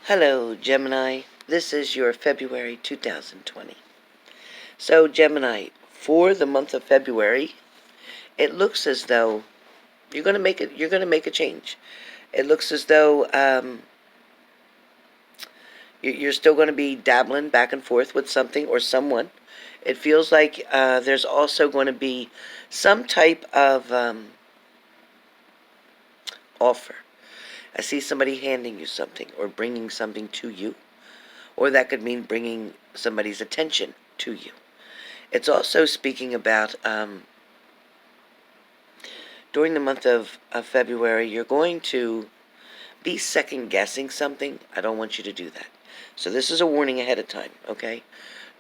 Hello, Gemini. This is your February 2020. So, Gemini, for the month of February, it looks as though you're going to make it. You're going to make a change. It looks as though you're still going to be dabbling back and forth with something or someone. It feels like there's also going to be some type of offer. I see somebody handing you something or bringing something to you. Or that could mean bringing somebody's attention to you. It's also speaking about during the month of February, you're going to be second-guessing something. I don't want you to do that. So this is a warning ahead of time, okay?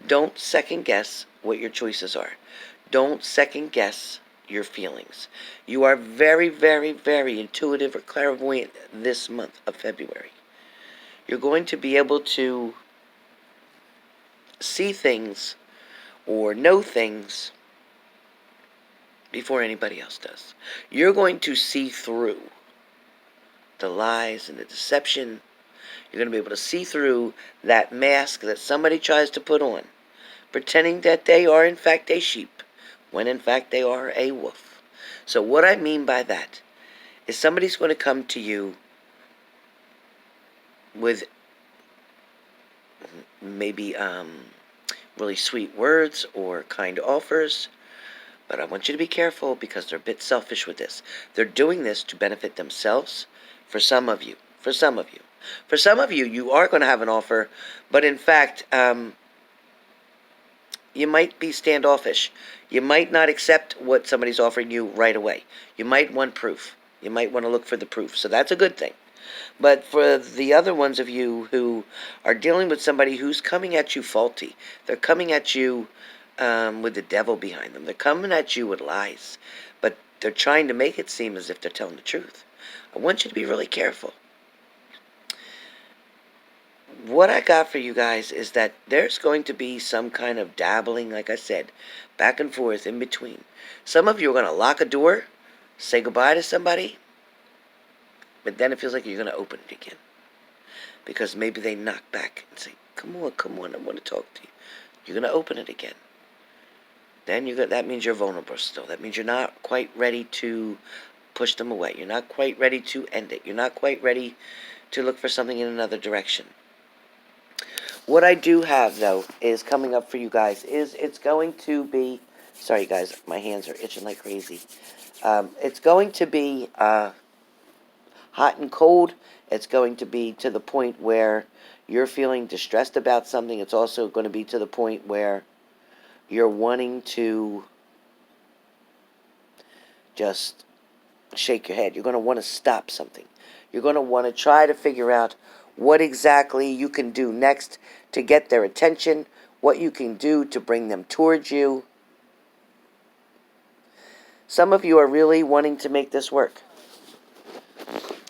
Don't second-guess what your choices are. Don't second-guess your feelings. You are very, very, very intuitive or clairvoyant this month of February. You're going to be able to see things or know things before anybody else does. You're going to see through the lies and the deception. You're going to be able to see through that mask that somebody tries to put on, pretending that they are in fact a sheep, when in fact they are a wolf. So what I mean by that is somebody's going to come to you with maybe really sweet words or kind offers, but I want you to be careful because they're a bit selfish with this. They're doing this to benefit themselves. For some of you, you are going to have an offer, but in fact, you might be standoffish. You might not accept what somebody's offering you right away. You might want proof. You might want to look for the proof. So that's a good thing. But for the other ones of you who are dealing with somebody who's coming at you faulty, they're coming at you with the devil behind them. They're coming at you with lies, but they're trying to make it seem as if they're telling the truth. I want you to be really careful. What I got for you guys is that there's going to be some kind of dabbling, like I said, back and forth in between. Some of you are going to lock a door, say goodbye to somebody, but then it feels like you're going to open it again. Because maybe they knock back and say, come on, I want to talk to you. You're going to open it again. Then that means you're vulnerable still. That means you're not quite ready to push them away. You're not quite ready to end it. You're not quite ready to look for something in another direction. What I do have, though, is coming up for you guys is it's going to be... Sorry, guys, my hands are itching like crazy. It's going to be hot and cold. It's going to be to the point where you're feeling distressed about something. It's also going to be to the point where you're wanting to just shake your head. You're going to want to stop something. You're going to want to try to figure out what exactly you can do next to get their attention, what you can do to bring them towards you. Some of you are really wanting to make this work.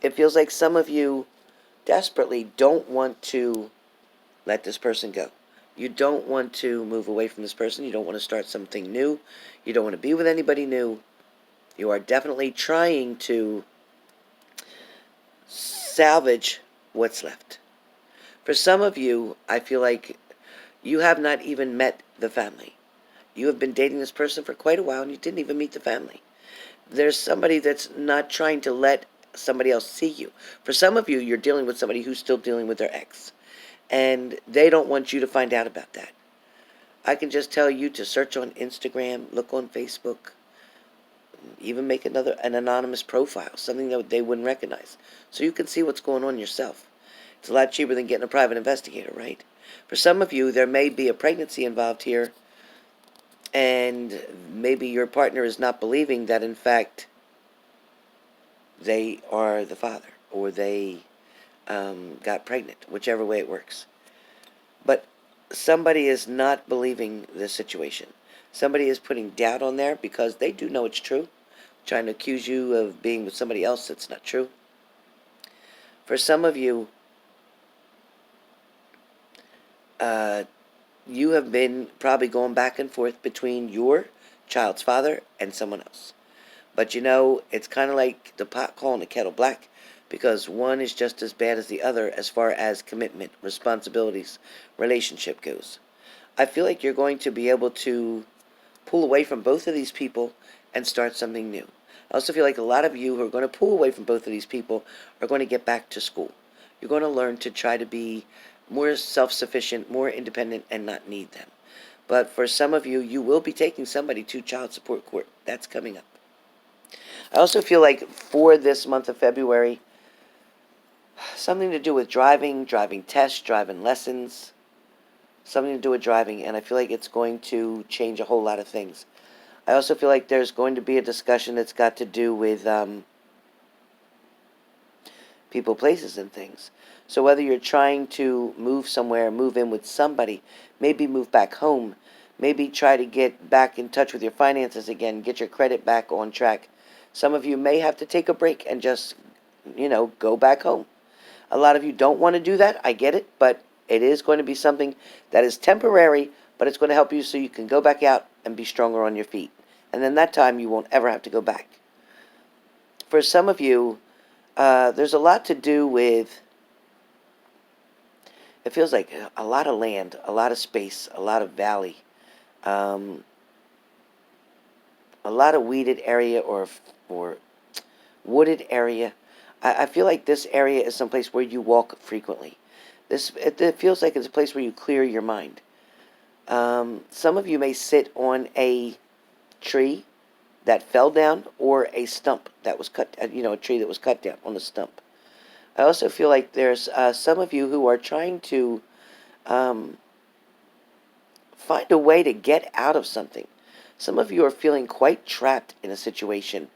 It feels like some of you desperately don't want to let this person go. You don't want to move away from this person. You don't want to start something new. You don't want to be with anybody new. You are definitely trying to salvage what's left. For some of you, I feel like you have not even met the family. You have been dating this person for quite a while and you didn't even meet the family. There's somebody that's not trying to let somebody else see you. For some of you, you're dealing with somebody who's still dealing with their ex. And they don't want you to find out about that. I can just tell you to search on Instagram, look on Facebook, even make an anonymous profile, something that they wouldn't recognize, so you can see what's going on yourself. It's a lot cheaper than getting a private investigator, right? For some of you, there may be a pregnancy involved here, and maybe your partner is not believing that, in fact, they are the father, or they got pregnant, whichever way it works. But somebody is not believing this situation. Somebody is putting doubt on there because they do know it's true, trying to accuse you of being with somebody else that's not true. For some of you, you have been probably going back and forth between your child's father and someone else. But you know, it's kind of like the pot calling the kettle black. because one is just as bad as the other as far as commitment, responsibilities, relationship goes. I feel like you're going to be able to pull away from both of these people and start something new. I also feel like a lot of you who are going to pull away from both of these people are going to get back to school. You're going to learn to try to be more self-sufficient, more independent, and not need them. But for some of you, you will be taking somebody to child support court. That's coming up. I also feel like for this month of February, something to do with driving tests, driving lessons, something to do with driving, and I feel like it's going to change a whole lot of things. I also feel like there's going to be a discussion that's got to do with people, places, and things. So whether you're trying to move somewhere, move in with somebody, maybe move back home, maybe try to get back in touch with your finances again, get your credit back on track. Some of you may have to take a break and just, go back home. A lot of you don't want to do that. I get it, but it is going to be something that is temporary, but it's going to help you so you can go back out and be stronger on your feet. And then that time you won't ever have to go back. For some of you, there's a lot to do with, it feels like a lot of land, a lot of space, a lot of valley, a lot of weeded area or wooded area. I feel like this area is someplace where you walk frequently. It feels like it's a place where you clear your mind. Some of you may sit on a tree that fell down or a stump that was cut, a tree that was cut down on a stump. I also feel like there's some of you who are trying to find a way to get out of something. Some of you are feeling quite trapped in a situation,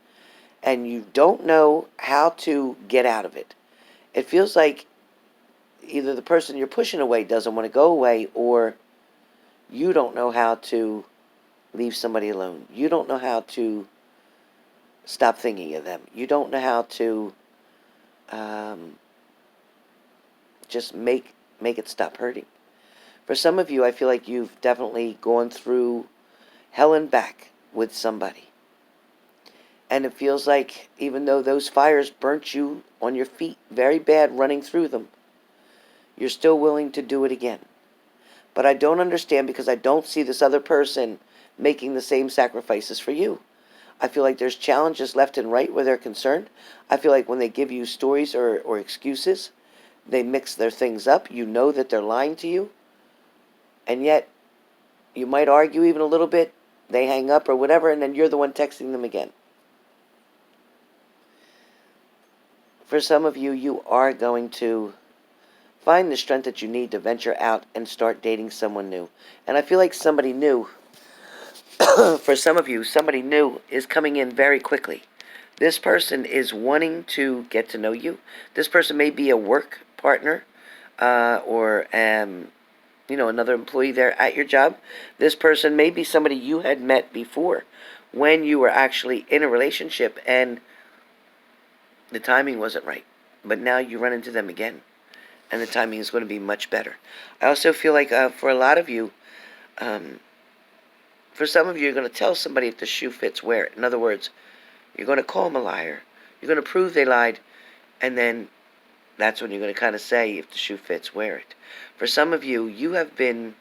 and you don't know how to get out of it. It feels like either the person you're pushing away doesn't want to go away, or you don't know how to leave somebody alone. You don't know how to stop thinking of them. You don't know how to just make it stop hurting. For some of you, I feel like you've definitely gone through hell and back with somebody. And it feels like even though those fires burnt you on your feet very bad running through them, you're still willing to do it again. But I don't understand because I don't see this other person making the same sacrifices for you. I feel like there's challenges left and right where they're concerned. I feel like when they give you stories or excuses, they mix their things up. You know that they're lying to you. And yet, you might argue even a little bit. They hang up or whatever, and then you're the one texting them again. For some of you, you are going to find the strength that you need to venture out and start dating someone new. And I feel like somebody new, for some of you, somebody new is coming in very quickly. This person is wanting to get to know you. This person may be a work partner or another employee there at your job. This person may be somebody you had met before when you were actually in a relationship and the timing wasn't right. But now you run into them again, and the timing is going to be much better. I also feel like for a lot of you, for some of you, you're going to tell somebody if the shoe fits, wear it. In other words, you're going to call them a liar. You're going to prove they lied, and then that's when you're going to kind of say, if the shoe fits, wear it. For some of you, you have been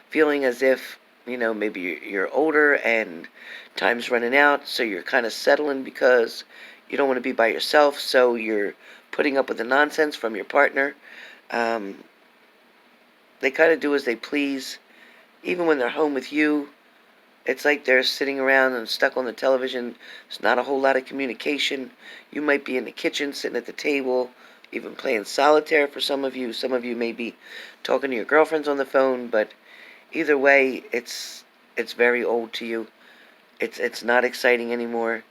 feeling as if, maybe you're older and time's running out, so you're kind of settling because you don't want to be by yourself, so you're putting up with the nonsense from your partner. They kind of do as they please. Even when they're home with you, it's like they're sitting around and stuck on the television. There's not a whole lot of communication. You might be in the kitchen, sitting at the table, even playing solitaire for some of you. Some of you may be talking to your girlfriends on the phone, but either way, it's very old to you. It's not exciting anymore.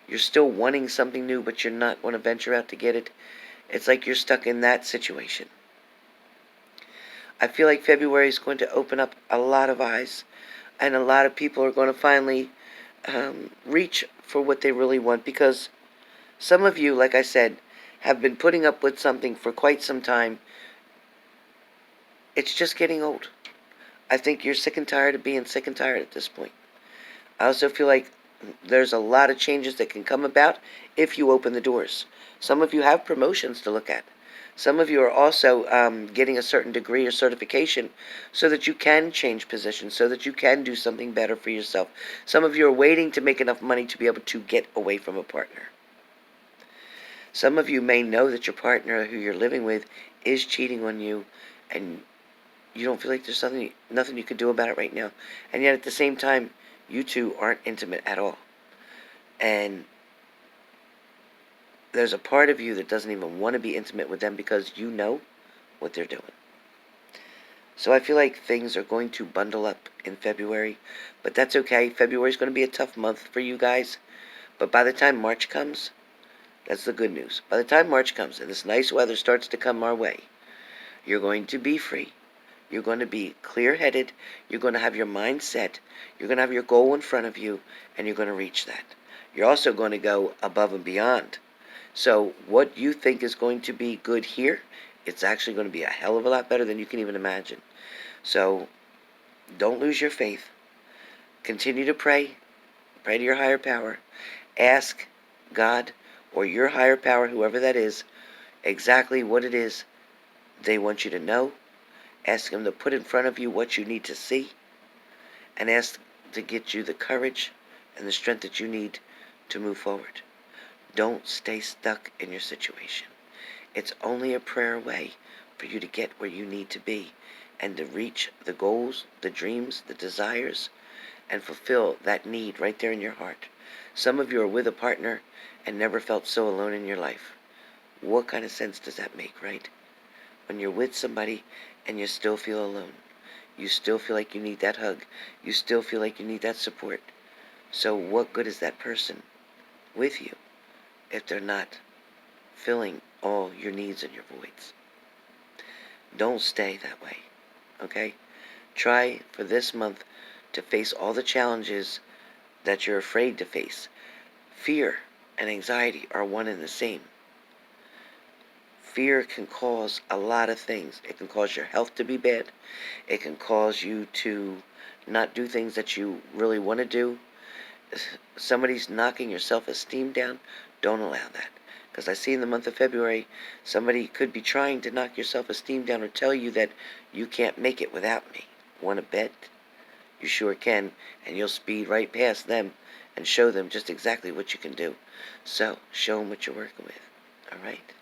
You're still wanting something new, but you're not going to venture out to get it. It's like you're stuck in that situation. I feel like February is going to open up a lot of eyes, and a lot of people are going to finally reach for what they really want, because some of you, like I said, have been putting up with something for quite some time. It's just getting old. I think you're sick and tired of being sick and tired at this point. I also feel like There's a lot of changes that can come about if you open the doors. Some of you have promotions to look at. Some of you are also getting a certain degree or certification so that you can change positions, so that you can do something better for yourself. Some of you are waiting to make enough money to be able to get away from a partner. Some of you may know that your partner who you're living with is cheating on you, and you don't feel like there's nothing you can do about it right now. And yet at the same time, you two aren't intimate at all. And there's a part of you that doesn't even want to be intimate with them because you know what they're doing. So I feel like things are going to bundle up in February, but that's okay. February is going to be a tough month for you guys, but by the time March comes, that's the good news. By the time March comes and this nice weather starts to come our way, you're going to be free. You're going to be clear-headed. You're going to have your mind set. You're going to have your goal in front of you, and you're going to reach that. You're also going to go above and beyond. So what you think is going to be good here, it's actually going to be a hell of a lot better than you can even imagine. So don't lose your faith. Continue to pray. Pray to your higher power. Ask God or your higher power, whoever that is, exactly what it is they want you to know. Ask Him to put in front of you what you need to see, and ask to get you the courage and the strength that you need to move forward. Don't stay stuck in your situation. It's only a prayer away for you to get where you need to be and to reach the goals, the dreams, the desires, and fulfill that need right there in your heart. Some of you are with a partner and never felt so alone in your life. What kind of sense does that make, right? When you're with somebody and you still feel alone. You still feel like you need that hug. You still feel like you need that support. So what good is that person with you if they're not filling all your needs and your voids? Don't stay that way, okay? Try for this month to face all the challenges that you're afraid to face. Fear and anxiety are one and the same. Fear can cause a lot of things. It can cause your health to be bad. It can cause you to not do things that you really want to do. If somebody's knocking your self-esteem down, don't allow that. Because I see in the month of February, somebody could be trying to knock your self-esteem down or tell you that you can't make it without me. Want to bet? You sure can, and you'll speed right past them and show them just exactly what you can do. So, show them what you're working with. All right?